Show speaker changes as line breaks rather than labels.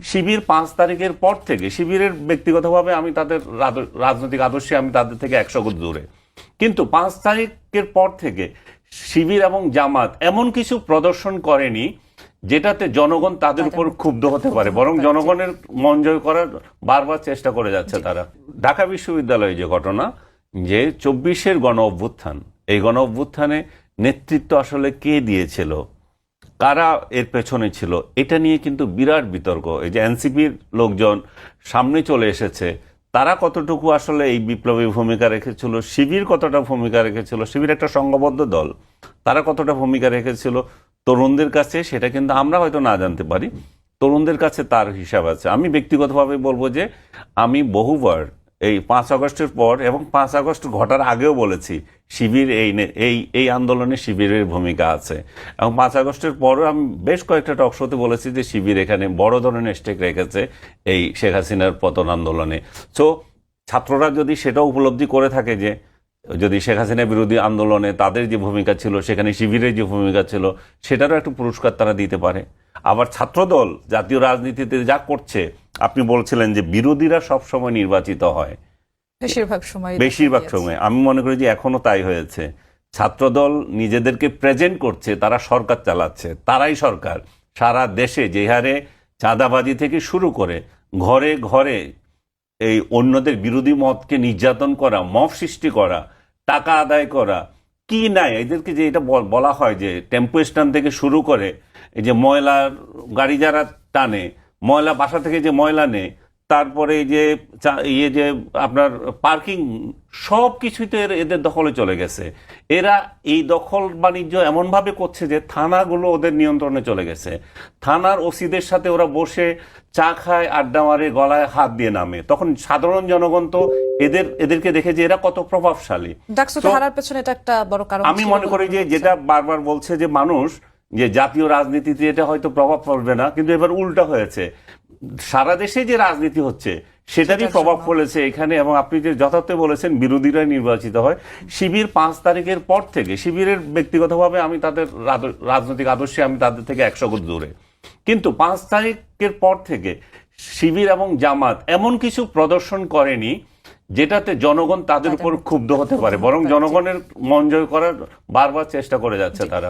শিবির 5 তারিখের পর থেকে, শিবিরের ব্যক্তিগতভাবে আমি তাদের রাজনৈতিক আদর্শে আমি তাদের থেকে 100 গুণ দূরে, কিন্তু 5 তারিখের পর থেকে শিবির এবং জামাত এমন কিছু প্রদর্শন করেনি যেটাতে জনগণ তাদের উপর ক্ষুব্ধ হতে পারে, বরং জনগণের মন জয় করার বারবার চেষ্টা করে যাচ্ছে তারা। ঢাকা বিশ্ববিদ্যালয়ে যে ঘটনা, যে 24-এর গণ অভ্যুত্থান, এই গণ অভ্যুত্থানে নেতৃত্ব আসলে কে দিয়েছিল, কারা এর পেছনে ছিল, এটা নিয়ে কিন্তু বিরাট বিতর্ক। এই যে এনসিপির লোকজন সামনে চলে এসেছে, তারা কতটুকু আসলে এই বিপ্লবী ভূমিকা রেখেছিল, শিবির কতটা ভূমিকা রেখেছিল, শিবির একটা সংঘবদ্ধ দল, তারা কতটা ভূমিকা রেখেছিল তরুণদের কাছে, সেটা কিন্তু আমরা হয়তো না জানতে পারি, তরুণদের কাছে তার হিসাব আছে। আমি ব্যক্তিগতভাবে বলবো যে আমি বহুবার এই 5 আগস্টের পর এবং 5 আগস্ট ঘটার আগেও বলেছি শিবির এই আন্দোলনে শিবিরের ভূমিকা আছে, এবং 5 আগস্টের পরও আমি বেশ কয়েকটা টক শোতে বলেছি যে শিবির এখানে বড় ধরনের স্টেক রেখেছে এই শেখ হাসিনার পতন আন্দোলনে। সো ছাত্ররা যদি সেটা উপলব্ধি করে থাকে যে যদি শেখ হাসিনা বিরোধী আন্দোলনে তাদের যে ভূমিকা ছিল, সেখানে শিবিরের যে ভূমিকা ছিল, সেটারও একটু পুরস্কার তারা দিতে পারে। আবার ছাত্রদল জাতীয় রাজনীতিতে যা করছে, আপনি বলছিলেন যে বিরোধীরা সব সময় নির্বাচিত হয়, বেশিরভাগ সময় আমি মনে করি যে এখনো তাই হয়েছে। ছাত্রদল নিজেদেরকে প্রেজেন্ট করছে তারা সরকার চালাচ্ছে, তারাই সরকার। সারা দেশে যে হারে চাঁদাবাজি থেকে শুরু করে ঘরে ঘরে এই অন্যদের বিরোধী মতকে নির্যাতন করা, মব সৃষ্টি করা, টাকা আদায় করা, কি নাই এদেরকে, যে এটা বলা হয় যে টেম্পো স্ট্যান্ড থেকে শুরু করে এই যে ময়লার গাড়ি যারা টানে, ময়লা বাসা থেকে যে ময়লা নেয়, তারপরে যে যে আপনার পার্কিং, সব কিছুতে এদের দখলে চলে গেছে। এরা এই দখল বাণিজ্য এমনভাবে করছে যে থানাগুলো ওদের নিয়ন্ত্রণে চলে গেছে। থানার ওসিদের সাথে ওরা বসে চা খায়, আড্ডা মারে, গলায় হাত দিয়ে নামে। তখন সাধারণ জনগণ তো এদেরকে দেখে যে এরা কত প্রভাবশালী। আমি মনে করি যে যেটা বারবার বলছে যে মানুষ, যে জাতীয় রাজনীতিতে এটা হয়তো প্রভাব পড়বে না, কিন্তু এবার উল্টা হয়েছে। সারা দেশে যে রাজনীতি হচ্ছে সেটারই প্রভাব পড়েছে এখানে। এবং আপনি যে যথার্থ বলেছেন বিরোধীরা নির্বাচিত হয়, শিবির 5 তারিখের পর থেকে, শিবিরের ব্যক্তিগতভাবে আমি তাদের রাজনৈতিক আদর্শে আমি তাদের থেকে 100 গুণ দূরে, কিন্তু 5 তারিখের পর থেকে শিবির এবং জামাত এমন কিছু প্রদর্শন করেনি যেটাতে জনগণ তাদের উপর ক্ষুব্ধ হতে পারে, বরং জনগণের মন জয় করার বারবার চেষ্টা করে যাচ্ছে তারা।